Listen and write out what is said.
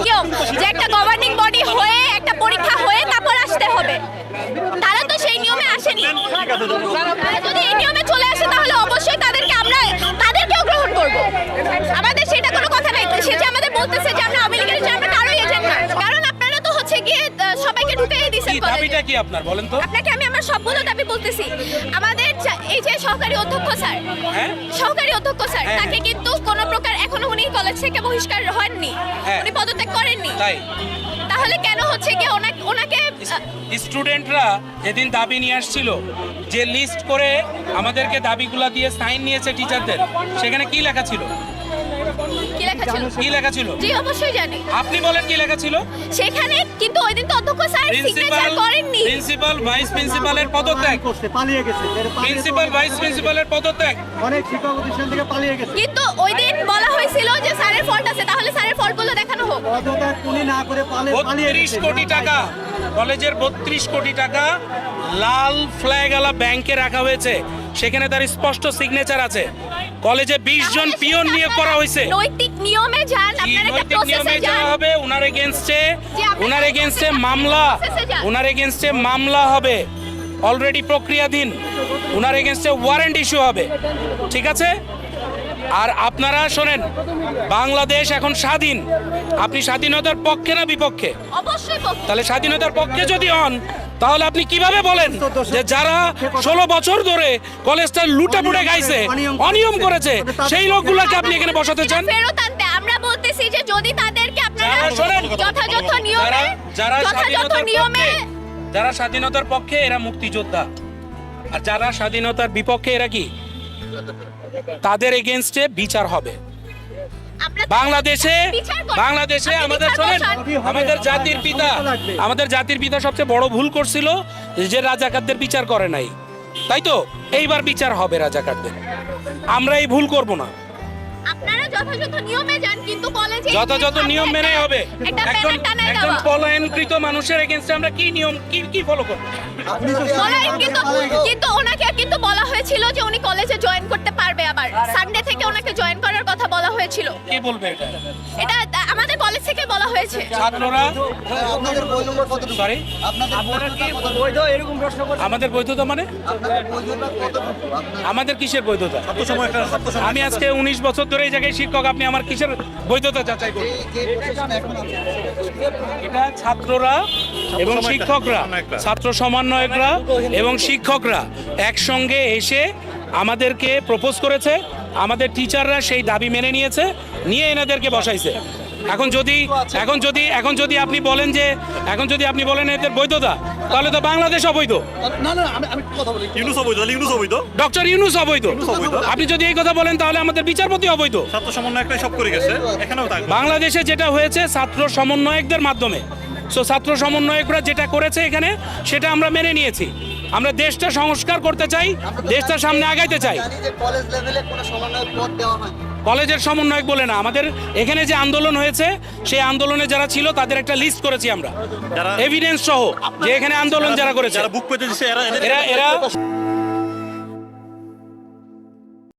নিয়ম যে একটা গভর্নিং বডি হয়ে একটা পরীক্ষা হয়ে তারপর আসতে হবে। তারা তো সেই নিয়মে আসেনি। যদি এই নিয়মে চলে আসে তাহলে অবশ্যই তাদেরকেও গ্রহণ করব। আমাদের সেটা কোনো কথা নাই। সে যে আমাদের বলতেছে যে আমরা আওয়ামী লীগের যে আমরা কারোই এজেন্ট না, কারণ আপনারা তো হচ্ছে গিয়ে সবাইকে ঢুকিয়ে দিয়েছেন কলেজে। দাবিটা কি আপনার বলেন তো? আপনাকে আমি আমার সবগুলো দাবি বলতেছি। আমাদের এই যে সহকারী অধ্যক্ষ স্যার, সহকারী অধ্যক্ষ স্যার, তাকে কিন্তু কোনো প্রকার এখনো উনি কলেজ থেকে বহিষ্কার হননি, উনি পদত্যাগ করেননি। তাহলে কেন হচ্ছে কি ওনাকে স্টুডেন্টরা যেদিন দাবি নিয়ে আসছিল, যে লিস্ট করে আমাদেরকে দাবিগুলা দিয়ে সাইন নিয়েছে টিচারদের, সেখানে কি লেখা ছিল? কি লেখা ছিল? কি লেখা ছিল? জি অবশ্যই জানি। আপনি বলেন কি লেখা ছিল? সেখানে কিন্তু ওই দিন তো অধ্যক্ষ স্যার সিগনেচার করেননি। প্রিন্সিপাল ভাইস প্রিন্সিপালের পদত্যাগ, পালিয়ে গেছে। প্রিন্সিপাল ভাইস প্রিন্সিপালের পদত্যাগ, অনেক শিক্ষক প্রতিষ্ঠান থেকে পালিয়ে গেছে। কিন্তু ওই দিন বলা হয়েছিল যে স্যারের ফল্ট আছে, তাহলে স্যারের ফল্টগুলো দেখানো হোক। পদত্যাগ উনি না করে পালিয়ে 32 কোটি টাকা, কলেজের 32 কোটি টাকা লাল ফ্ল্যাগওয়ালা ব্যাংকে রাখা হয়েছে। সেখানে তার স্পষ্ট সিগনেচার আছে। কলেজে 20 জন পিয়ন নিয়োগ করা হয়েছে। নৈতিক নিয়মে যান, আপনারা একটা প্রসেসে যান। হবে ওনার এগেইনস্টে মামলা হবে, অলরেডি প্রক্রিয়াধীন। ওনার এগেইনস্টে ওয়ারেন্ট ইস্যু হবে, ঠিক আছে? আর আপনারা শোনেন, বাংলাদেশ এখন স্বাধীন। আপনি স্বাধীনতার পক্ষে না বিপক্ষে? অবশ্যই পক্ষে। তাহলে স্বাধীনতার পক্ষে যদি হন, তাহলে আপনি কিভাবে বলেন যে যারা 16 বছর ধরে কলেজটা লুটাপুটে গাইছে, অনিয়ম করেছে, সেই লোকগুলোকে আপনি এখানে বসাতে চান? ফেরত আনতে আমরা বলতেছি যে যদি তাদেরকে আপনারা শোনেন, যথাযথ নিয়মে যারা স্বাধীনতার পক্ষে এরা মুক্তিযোদ্ধা, আর যারা স্বাধীনতার বিপক্ষে এরা কি? তাদের এগেইনস্টে বিচার হবে। বাংলাদেশে আমাদের শোনেন, আমাদের জাতির পিতা সবচেয়ে বড় ভুল করছিল যে রাজাকারদের বিচার করে নাই, তাই তো? এইবার বিচার হবে রাজাকারদের। আমরা এই ভুল করব না। আপনারা যথাযথ নিয়মে যান, কিন্তু কলেজে যথাযথ নিয়ম মেনে হবে। একজন পলায়নকৃত মানুষের এগেইনস্টে আমরা কি নিয়ম কি ফলো করব? কিন্তু ওনাকে কিন্তু বলা হয়েছিল যে উনি কলেজে জয়েন করতে পারবে, আবার সানডে থেকে ওনাকে জয়েন করার কথা বলা হয়েছিল। কে বলবে এটা? এটা আমাদের কলেজ থেকে বলা হয়েছে। ছাত্ররা আপনাদের বই নম্বর কত? সরি, আপনাদের কি বৈধ এরকম প্রশ্ন করছেন? আমাদের বৈধতা মানে? আপনাদের বৈধতা কত? আমাদের কিসের বৈধতা? আমি আজকে 19 বছর ধরে এই জায়গায় শিক্ষক, আপনি আমার কিসের বৈধতা যাচাই করবেন? এটা ছাত্ররা এবং শিক্ষকরা, ছাত্র সমন্বয়করা এবং শিক্ষকরা একসঙ্গে এসে আমাদেরকে প্রপোজ করেছে। আমাদের টিচাররা সেই দাবি মেনে নিয়েছে, নিয়ে এনাদেরকে বসাইছে। এখন যদি আপনি বলেন যে এদের বৈধতা, তাহলে তো বাংলাদেশ অবৈধ। ডক্টর ইউনূস অবৈধ। আপনি যদি এই কথা বলেন, তাহলে আমাদের বিচারপতি অবৈধ। বাংলাদেশে যেটা হয়েছে ছাত্র সমন্বয়কদের মাধ্যমে। ছাত্র সমন্বয়করা যেটা করেছে এখানে, সেটা আমরা মেনে নিয়েছি। আমরা দেশটা সংস্কার করতে চাই, দেশটা সামনে আগাইতে চাই। কলেজের সমন্বয়ক বলে না, আমাদের এখানে যে আন্দোলন হয়েছে, সেই আন্দোলনে যারা ছিল তাদের একটা লিস্ট করেছি আমরা, এভিডেন্স সহ, যে এখানে আন্দোলন যারা করেছে, বুক পেতে দিচ্ছে এরা